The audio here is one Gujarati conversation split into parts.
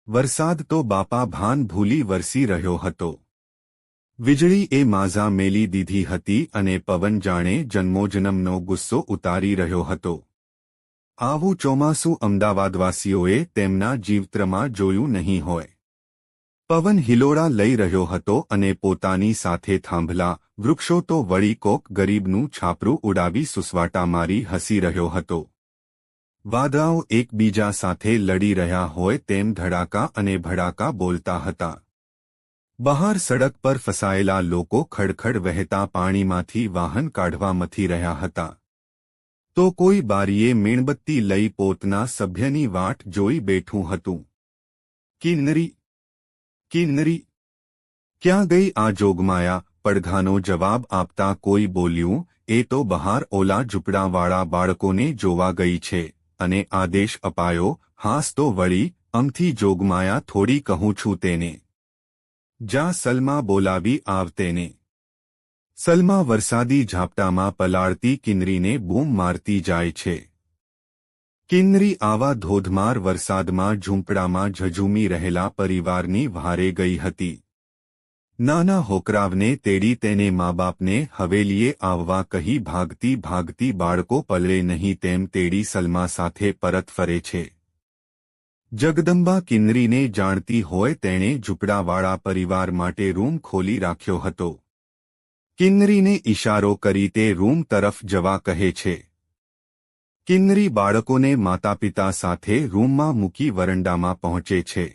વરસાદ તો બાપા ભાન ભૂલી વરસી રહ્યો હતો. વીજળી એ માઝા મેલી દીધી હતી અને પવન જાણે જન્મોજન્મનો ગુસ્સો ઉતારી રહ્યો હતો. આવું ચોમાસું અમદાવાદવાસીઓએ તેમના જીવત્રમાં જોયું નહીં હોય. પવન હિલોળા લઈ રહ્યો હતો અને પોતાની સાથે થાંભલા વૃક્ષો તો વળી કોક ગરીબનું છાપરું ઉડાવી સુસવાટા મારી હસી રહ્યો હતો. વાદળાઓ એકબીજા સાથે લડી રહ્યા હોય તેમ ધડાકા અને ભડાકા બોલતા હતા. બહાર સડક પર ફસાયેલા લોકો ખડખડ વહેતા પાણીમાંથી વાહન કાઢવા મથી રહ્યા હતા. તો કોઈ બારીએ મીણબત્તી લઈ પોતના સભ્યની વાટ જોઈ બેઠું હતું. કિન્નરી કિન્નરી ક્યાં ગઈ આ જોગમાયા? પડઘાનો જવાબ આપતા કોઈ બોલ્યું, એ તો બહાર ઓલા ઝૂંપડાવાળા બાળકોને જોવા ગઈ છે. અને આદેશ અપાયો, હાસ તો વળી અમથી જોગમાયા થોડી કહું છું તેને. જા સલમા બોલાવી આવ તેને. સલમા વરસાદી ઝાપટામાં પલાળતી કિન્નરીને બૂમ મારતી જાય છે. કિન્નરી આવા ધોધમાર વરસાદમાં ઝૂંપડામાં ઝઝૂમી રહેલા પરિવારની વહારે ગઈ હતી. નાના હોકરાવને તેડી તેને મા બાપને હવેલીએ આવવા કહી ભાગતી ભાગતી બાળકો પલળે નહીં તેમ તેડી સલમા સાથે પરત ફરે છે. જગદંબા કિન્નરીને જાણતી હોય તેણે ઝૂંપડાવાળા પરિવાર માટે રૂમ ખોલી રાખ્યો હતો. કિન્નરીને ઇશારો કરી તે રૂમ તરફ જવા કહે છે. કિન્નરી બાળકોને માતાપિતા સાથે રૂમમાં મૂકી વરંડામાં પહોંચે છે.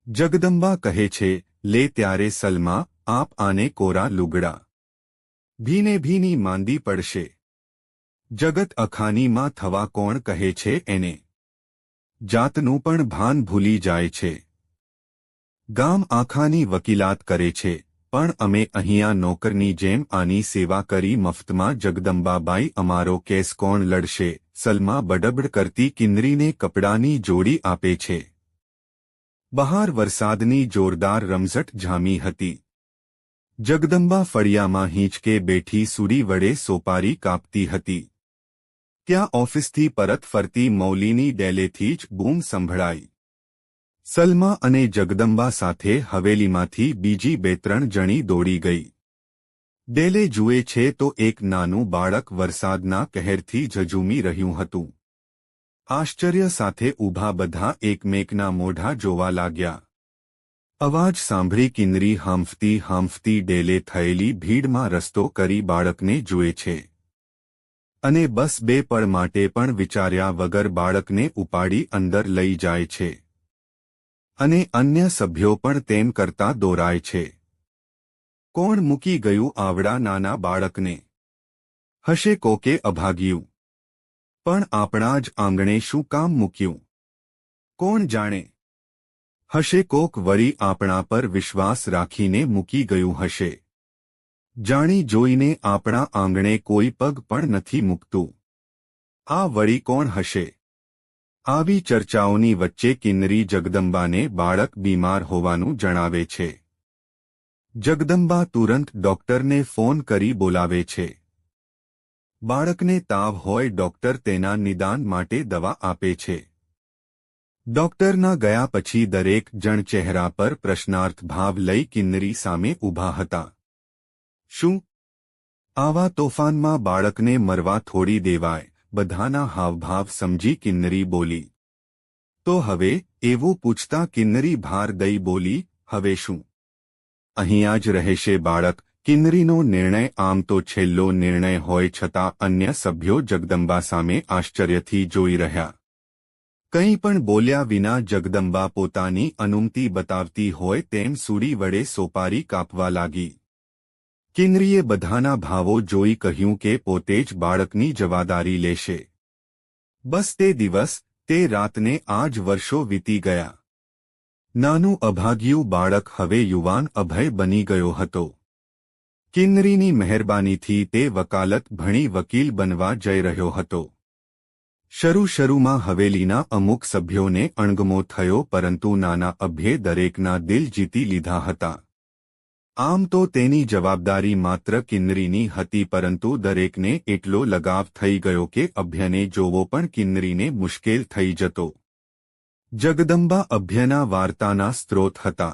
જગદંબા કહે છે, લે ત્યારે સલમા, આપ આને કોરા લુગડા. ભીને ભીની માંદી પડશે. જગત અખાનીમાં થવા કોણ કહે છે એને? જાતનું પણ ભાન ભૂલી જાય છે. ગામ આખાની વકીલાત કરે છે, પણ અમે અહીંયા નોકરની જેમ આની સેવા કરી મફતમાં. જગદંબાબાઈ, અમારો કેસ કોણ લડશે? સલમા બડબડ કરતી કિન્નરીને કપડાની જોડી આપે છે. બહાર વરસાદની જોરદાર રમઝટ જામી હતી. જગદંબા ફળિયામાં હીંચકે બેઠી સૂડી વડે સોપારી કાપતી હતી. ત્યાં ઓફિસથી પરત ફરતી મૌલીની ડેલેથી જ બૂમ સંભળાઈ. સલમા અને જગદંબા સાથે હવેલીમાંથી બીજી બે ત્રણ જણી દોડી ગઈ. ડેલે જુએ છે તો એક નાનું બાળક વરસાદના કહેરથી ઝઝૂમી રહ્યું હતું. આશ્ચર્ય સાથે ઊભા બધા એકમેકના મોઢા જોવા લાગ્યા. અવાજ સાંભળી કિન્નરી હાંફતી હાંફતી ડેલે થયેલી ભીડમાં રસ્તો કરી બાળકને જુએ છે. અને બસ બે પળ માટે પણ વિચાર્યા વગર બાળકને ઉપાડી અંદર લઈ જાય છે. અને અન્ય સભ્યો પણ તેમ કરતા દોરાય છે. કોણ મૂકી ગયું આવડા નાના બાળકને? હશે કોકે અભાગ્યું. પણ આપણા જ આંગણે શું કામ મૂક્યું? કોણ જાણે? હશે કોક વળી આપણા પર વિશ્વાસ રાખીને મૂકી ગયું હશે. જાણી જોઈને આપણા આંગણે કોઈ પગ પણ નથી મૂકતું. આ વળી કોણ હશે? આવી ચર્ચાઓની વચ્ચે કિન્નરી જગદંબાને બાળક બીમાર હોવાનું જણાવે છે. જગદંબા તુરંત ડોક્ટરને ફોન કરી બોલાવે છે. બાળકને તાવ હોય, ડોક્ટર તેના નિદાન માટે દવા આપે છે. ડોક્ટરના ગયા પછી દરેક જણ ચહેરા પર પ્રશ્નાર્થ ભાવ લઈ કિન્નરી સામે ઊભા હતા. શું આવા તોફાનમાં બાળકને મરવા થોડી દેવાય? બધાના હાવભાવ સમજી કિન્નરી બોલી. તો હવે? એવું પૂછતા કિન્નરી ભાર દઈ બોલી, હવે શું? અહીંયા જ રહેશે બાળક. કિન્નરીનો નિર્ણય આમ તો છેલ્લો નિર્ણય હોય છતાં અન્ય સભ્યો જગદંબા સામે આશ્ચર્યથી જોઈ રહ્યા. કંઈ પણ બોલ્યા વિના જગદંબા પોતાની અનુમતિ બતાવતી હોય તેમ સૂડી વડે સોપારી કાપવા લાગી. કિન્નરીએ બધાના ભાવો જોઈ કહ્યું કે પોતે જ બાળકની જવાબદારી લેશે. બસ તે દિવસ, તે રાતને આજ વર્ષો વીતી ગયા. નાનું અભાગ્યું બાળક હવે યુવાન અભય બની ગયો હતો. કિન્નરીની મહેરબાનીથી તે વકાલત ભણી વકીલ બનવા જઈ રહ્યો હતો. શરૂમાં હવેલીના અમુક સભ્યોને અણગમો થયો, પરંતુ નાના અભ્યે દરેકના દિલ જીતી લીધા હતા. આમ તો તેની જવાબદારી માત્ર કિન્નરીની હતી, પરંતુ દરેકને એટલો લગાવ થઈ ગયો કે અભ્યને જોવો પણ કિન્નરીને મુશ્કેલ થઈ જતો. જગદંબા અભયના વાર્તાના સ્ત્રોત હતા.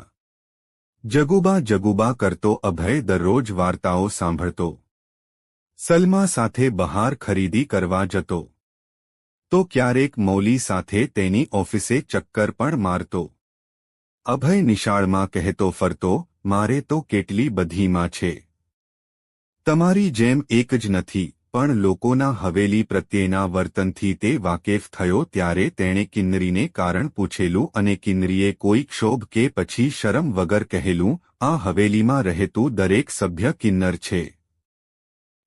જગુબા જગુબા કરતો અભય દરરોજ વાર્તાઓ સાંભળતો. સલમા સાથે બહાર ખરીદી કરવા જતો તો ક્યારેક મૌલી સાથે તેની ઓફિસે ચક્કર પણ મારતો. અભય નિશાળમાં કહેતો ફરતો, મારે તો કેટલી બધી માં છે. તમારી જેમ એક જ નથી, પણ લોકોના હવેલી પ્રત્યેના વર્તનથી તે વાકેફ થયો ત્યારે તેણે કિન્નરીને કારણ પૂછેલું અને કિન્નરીએ કોઈ ક્ષોભ કે પછી શરમ વગર કહેલું, આ હવેલીમાં રહેતું દરેક સભ્ય કિન્નર છે.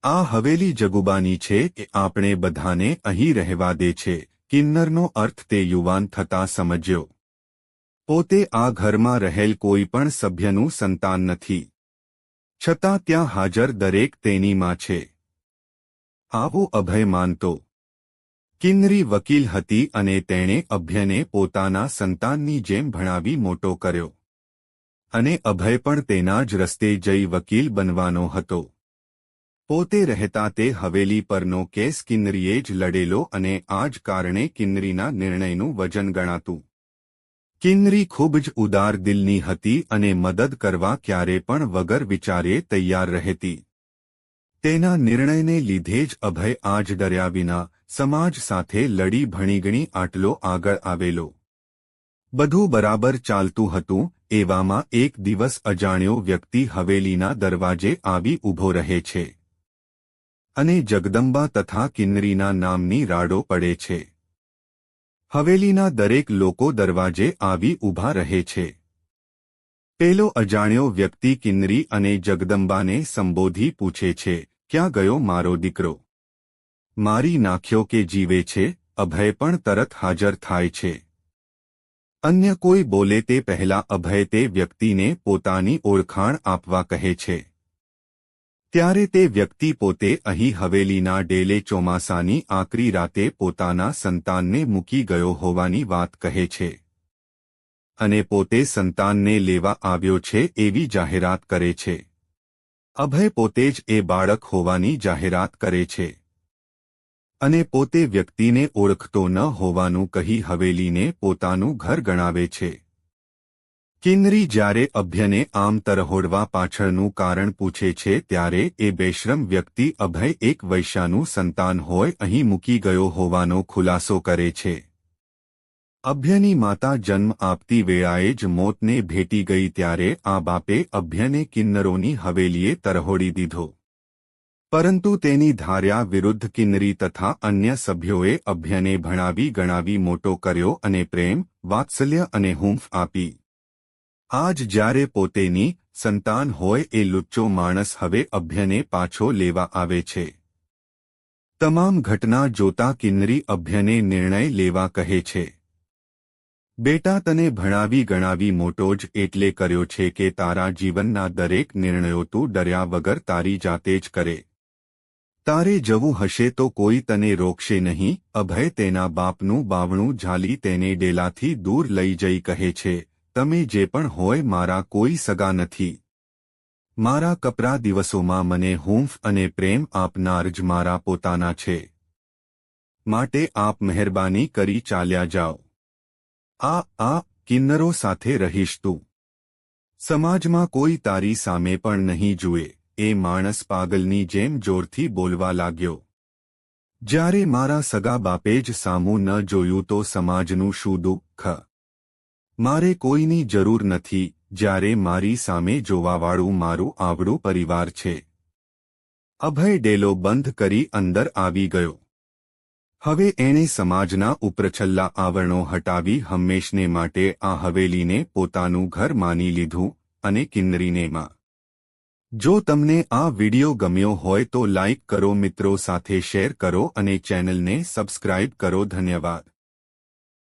આ હવેલી જગુબાની છે કે આપણે બધાને અહીં રહેવા દે છે. કિન્નરનો અર્થ તે યુવાન થતાં સમજ્યો. પોતે આ ઘરમાં રહેલ કોઈ પણ સભ્યનું સંતાન નથી, છતાં ત્યાં હાજર દરેક તેની માં છે. આવો અભય માનતો. કિન્નરી વકીલ હતી અને તેણે અભયને પોતાના સંતાનની જેમ ભણાવી મોટો કર્યો. અને અભય પણ તેના જ રસ્તે જઈ વકીલ બનવાનો હતો. પોતે રહેતા તે હવેલી પરનો કેસ કિન્નરીએ જ લડેલો અને આ જ કારણે કિન્નરીના નિર્ણયનું વજન ગણાતું. કિન્નરી ખૂબ જ ઉદાર દિલની હતી અને મદદ કરવા ક્યારે પણ વગર વિચારે તૈયાર રહેતી. તેના નિર્ણયને લીધે જ અભય આજ ડર્યા વિના સમાજ સાથે લડી ભણીગણી આટલો આગળ આવેલો. બધું બરાબર ચાલતું હતું એવામાં એક દિવસ અજાણ્યો વ્યક્તિ હવેલીના દરવાજે આવી ઊભો રહે છે અને જગદંબા તથા કિન્નરીના નામની રાડો પડે છે. હવેલીના દરેક લોકો દરવાજે આવી ઊભા રહે છે. પેલો અજાણ્યો વ્યક્તિ કિન્નરી અને જગદંબાને સંબોધી પૂછે છે, ક્યાં ગયો મારો દીકરો? મારી નાખ્યો કે જીવે છે? અભય પણ તરત હાજર થાય છે. અન્ય કોઈ બોલે તે પહેલા અભય તે વ્યક્તિને પોતાની ઓળખાણ આપવા કહે છે. ત્યારે તે વ્યક્તિ પોતે અહીં હવેલીના ડેલે ચોમાસાની આકરી રાતે પોતાના સંતાનને મૂકી ગયો હોવાની વાત કહે છે અને પોતે સંતાનને લેવા આવ્યો છે એવી જાહેરાત કરે છે. અભય પોતે જ એ બાળક હોવાની જાહેરાત કરે છે અને પોતે વ્યક્તિને ઓળખતો ન હોવાનું કહી હવેલીને પોતાનું ઘર ગણાવે છે. કિન્નરી જ્યારે અભયને આમ તરહોડવા પાછળનું કારણ પૂછે છે ત્યારે એ બેશરમ વ્યક્તિ અભય એક વૈશ્યાનું સંતાન હોય અહીં મૂકી ગયો હોવાનો ખુલાસો કરે છે. અભયની માતા જન્મ આપતી વેળાએ જ મોતને ભેટી ગઈ ત્યારે આ બાપે અભયને કિન્નરોની હવેલીએ તરહોડી દીધો. પરંતુ તેની ધાર્યા વિરુદ્ધ કિન્નરી તથા અન્ય સભ્યોએ અભયને ભણાવી ગણાવી મોટો કર્યો અને પ્રેમ, વાત્સલ્ય અને હૂંફ આપી. આજ જ્યારે પોતેની સંતાન હોય એ લુચ્ચો માણસ હવે અભયને પાછો લેવા આવે છે. તમામ ઘટના જોતા કિન્નરી અભયને નિર્ણય લેવા કહે છે. બેટા, તને ભણાવી ગણાવી મોટો જ એટલે કર્યો છે કે તારા જીવનના દરેક નિર્ણયો તું ડર્યા વગર તારી જાતે જ કરે. તારે જવું હશે તો કોઈ તને રોકશે નહીં. અભય તેના બાપનું બાવણું ઝાલી તેને ડેલાથી દૂર લઈ જઈ કહે છે, તમે જે પણ હોય મારા કોઈ સગા નથી. મારા કપરા દિવસોમાં મને હૂંફ અને પ્રેમ આપનાર જ મારા પોતાના છે. માટે આપ મહેરબાની કરી ચાલ્યા જાઓ. આ કિન્નરો સાથે રહીશ તું. સમાજમાં કોઈ તારી સામે પણ નહીં જુએ. એ માણસ પાગલની જેમ જોરથી બોલવા લાગ્યો. જ્યારે મારા સગા બાપે જ સામું ન જોયું તો સમાજનું શું દુઃખ? મારે કોઈની જરૂર નથી જ્યારે મારી સામે જોવાવાળું મારું આવડું પરિવાર છે. અભય ડેલો બંધ કરી અંદર આવી ગયો. હવે એણે સમાજના ઉપરછલ્લા આવરણો હટાવી હંમેશને માટે આ હવેલીને પોતાનું ઘર માની લીધું અને કિન્નરીને માં. જો તમને આ વિડિયો ગમ્યો હોય તો લાઇક કરો, મિત્રો સાથે શેર કરો અને ચેનલને સબસ્ક્રાઇબ કરો. ધન્યવાદ.